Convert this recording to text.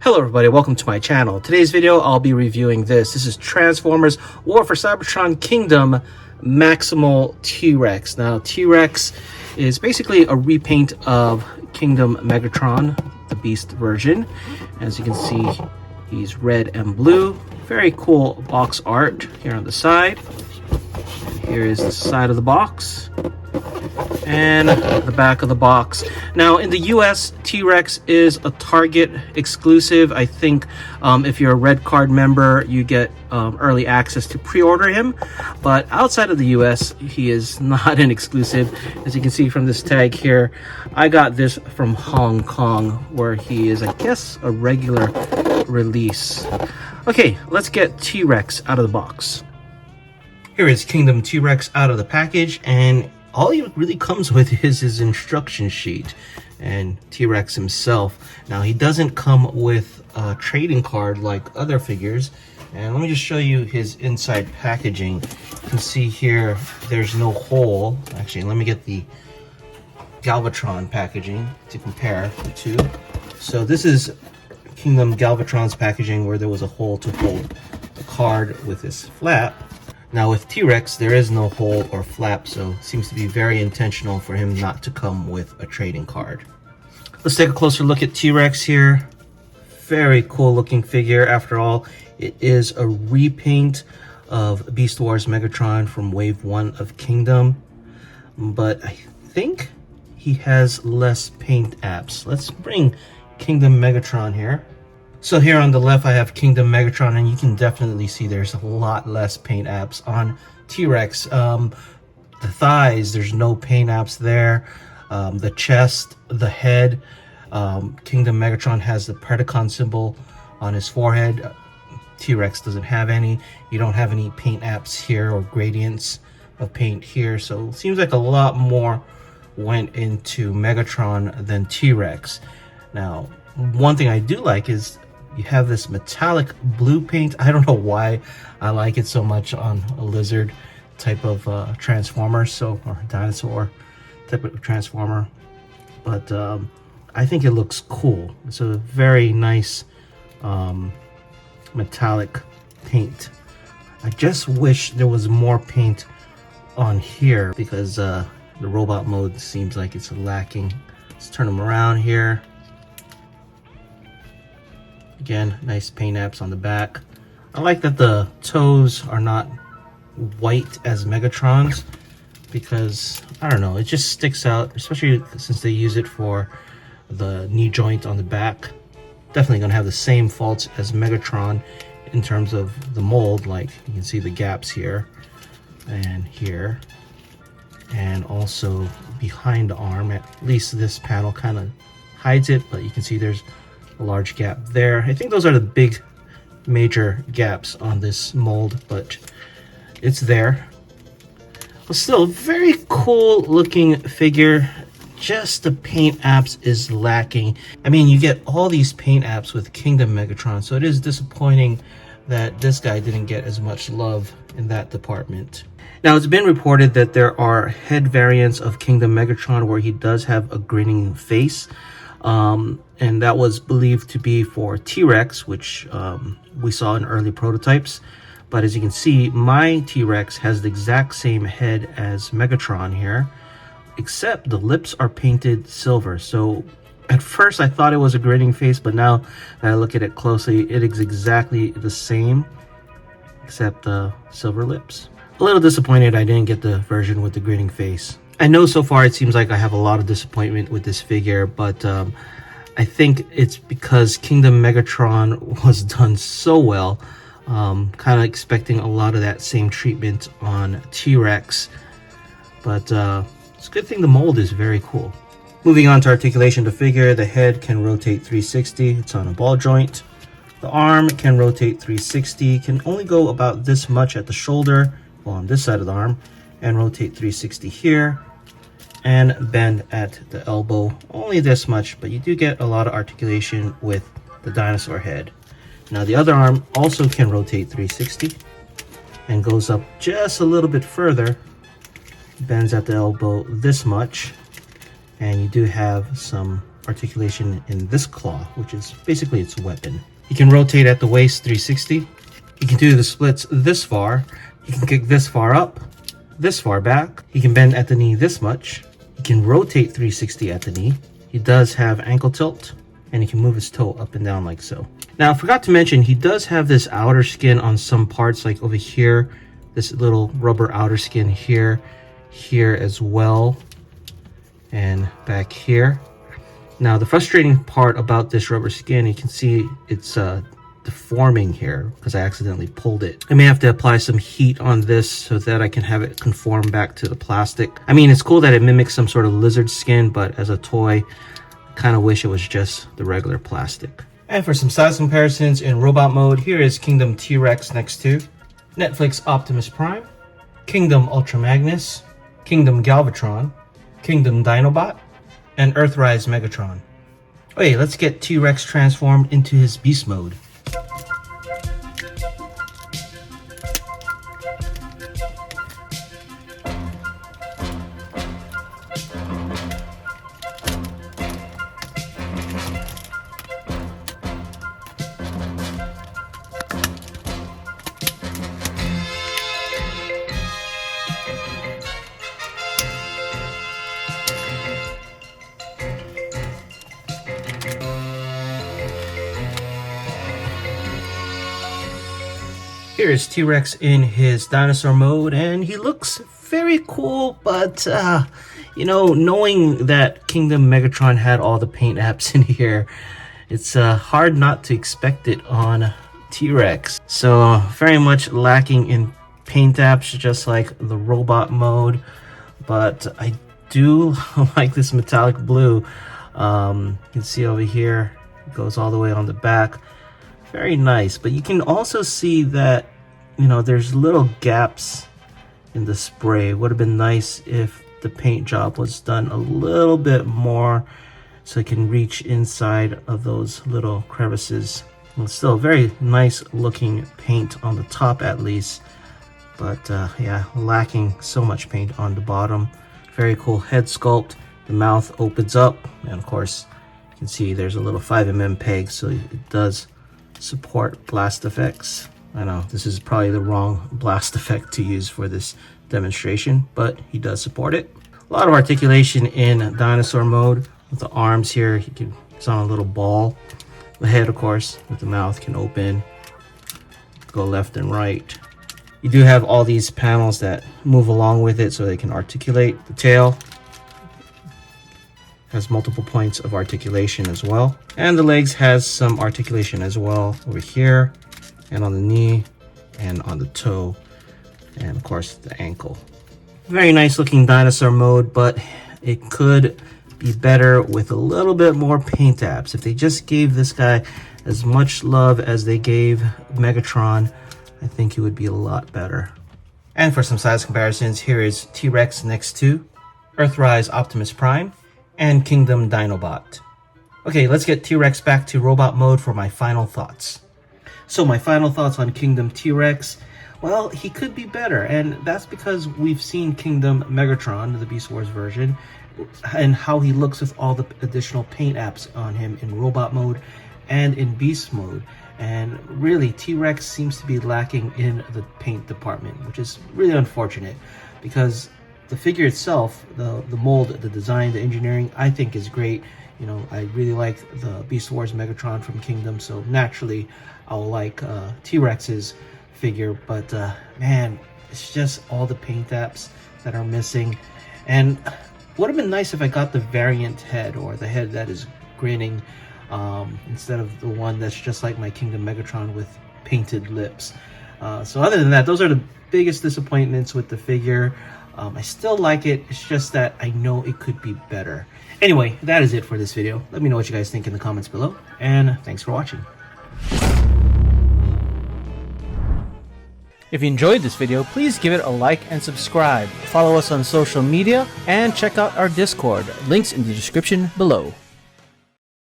Hello everybody, welcome to my channel. Today's video I'll be reviewing this. This is Transformers War for Cybertron Kingdom Maximal T-Rex. Now T-Rex is basically a repaint of Kingdom Megatron, the Beast version. As you can see, he's red and blue. Very cool box art here on the side. And here is the side of the box and the back of the box. Now in the US, T-Rex is a Target exclusive. I think if you're a Red Card member, you get early access to pre-order him, but outside of the US, he is not an exclusive. As you can see from this tag here, I got this from Hong Kong, where he is, I guess, a regular release. Okay, let's get T-Rex out of the box. Here is Kingdom T-Rex out of the package, and all he really comes with is his instruction sheet and T-Rex himself. Now he doesn't come with a trading card like other figures, and let me just show you his inside packaging. You can see here there's no hole. Actually, let me get the Galvatron packaging to compare the two. So this is Kingdom Galvatron's packaging, where there was a hole to hold the card with this flap. Now with T-Rex, there is no hole or flap, so it seems to be very intentional for him not to come with a trading card. Let's take a closer look at T-Rex here. Very cool looking figure. After all, it is a repaint of Beast Wars Megatron from Wave 1 of Kingdom, but I think he has less paint apps. Let's bring Kingdom Megatron here. So here on the left, I have Kingdom Megatron, and you can definitely see there's a lot less paint apps on T-Rex. The thighs, there's no paint apps there. The chest, the head, Kingdom Megatron has the Predacon symbol on his forehead. T-Rex doesn't have any. You don't have any paint apps here or gradients of paint here. So it seems like a lot more went into Megatron than T-Rex. Now, one thing I do like is you have this metallic blue paint. I don't know why I like it so much on a lizard type of transformer, or dinosaur type of transformer, but I think it looks cool. It's a very nice metallic paint. I just wish there was more paint on here, because the robot mode seems like it's lacking. Let's turn them around here. Again, nice paint apps on the back. I like that the toes are not white as Megatron's, because, I don't know, it just sticks out, especially since they use it for the knee joint on the back. Definitely gonna have the same faults as Megatron in terms of the mold. Like, you can see the gaps here and here, and also behind the arm. At least this panel kind of hides it, but you can see there's a large gap there. I think those are the big major gaps on this mold, but it's there. But still, very cool looking figure. Just the paint apps is lacking. I mean, you get all these paint apps with Kingdom Megatron, so it is disappointing that this guy didn't get as much love in that department. Now, it's been reported that there are head variants of Kingdom Megatron where he does have a grinning face. And that was believed to be for T-Rex, which we saw in early prototypes. But as you can see, my T-Rex has the exact same head as Megatron here, except the lips are painted silver. So at first I thought it was a grinning face, but now that I look at it closely, it is exactly the same, except the silver lips. A little disappointed I didn't get the version with the grinning face. I know so far it seems like I have a lot of disappointment with this figure, but I think it's because Kingdom Megatron was done so well. Kind of expecting a lot of that same treatment on T-Rex, but it's a good thing the mold is very cool. Moving on to articulation of the figure, the head can rotate 360. It's on a ball joint. The arm can rotate 360, can only go about this much at the shoulder, well, on this side of the arm, and rotate 360 here, and bend at the elbow, only this much, but you do get a lot of articulation with the dinosaur head. Now the other arm also can rotate 360 and goes up just a little bit further, bends at the elbow this much, and you do have some articulation in this claw, which is basically its weapon. He can rotate at the waist 360. He can do the splits this far. He can kick this far up, this far back. He can bend at the knee this much. He can rotate 360 at the knee. He does have ankle tilt, and he can move his toe up and down like so. Now, I forgot to mention, he does have this outer skin on some parts, like over here, this little rubber outer skin here, here as well, and back here. Now, the frustrating part about this rubber skin, you can see it's deforming here because I accidentally pulled it. I may have to apply some heat on this so that I can have it conform back to the plastic. I mean, it's cool that it mimics some sort of lizard skin, but as a toy, I kind of wish it was just the regular plastic. And for some size comparisons in robot mode, here is Kingdom T-Rex next to Netflix Optimus Prime, Kingdom Ultra Magnus, Kingdom Galvatron, Kingdom Dinobot, and Earthrise Megatron. Okay, let's get T-Rex transformed into his beast mode. Here is T-Rex in his dinosaur mode, and he looks very cool, but you know, knowing that Kingdom Megatron had all the paint apps in here, it's hard not to expect it on T-Rex. So very much lacking in paint apps, just like the robot mode, but I do like this metallic blue. You can see over here, it goes all the way on the back. Very nice, but you can also see that, you know, there's little gaps in the spray. Would have been nice if the paint job was done a little bit more so it can reach inside of those little crevices. And still very nice looking paint on the top at least, but yeah, lacking so much paint on the bottom. Very cool head sculpt. The mouth opens up, and of course you can see there's a little 5mm peg, so it does support blast effects. I know this is probably the wrong blast effect to use for this demonstration, but he does support it. A lot of articulation in dinosaur mode with the arms here. He's on a little ball. The head, of course, with the mouth can open, go left and right. You do have all these panels that move along with it so they can articulate. The tail has multiple points of articulation as well, and the legs has some articulation as well over here and on the knee and on the toe, and of course the ankle. Very nice looking dinosaur mode, but it could be better with a little bit more paint apps. If they just gave this guy as much love as they gave Megatron, I think he would be a lot better. And for some size comparisons, here is T-Rex next to Earthrise Optimus Prime and Kingdom Dinobot. Okay, let's get T-Rex back to robot mode for my final thoughts. So my final thoughts on Kingdom T-Rex, well, he could be better, and that's because we've seen Kingdom Megatron, the Beast Wars version, and how he looks with all the additional paint apps on him in robot mode and in beast mode. And really, T-Rex seems to be lacking in the paint department, which is really unfortunate, because the figure itself, the mold, the design, the engineering, I think is great. You know, I really like the Beast Wars Megatron from Kingdom, so naturally I'll like T-Rex's figure, but man, it's just all the paint apps that are missing. And would have been nice if I got the variant head, or the head that is grinning, instead of the one that's just like my Kingdom Megatron with painted lips. So other than that, those are the biggest disappointments with the figure. I still like it, it's just that I know it could be better. Anyway, that is it for this video. Let me know what you guys think in the comments below, and thanks for watching. If you enjoyed this video, please give it a like and subscribe. Follow us on social media and check out our Discord. Links in the description below.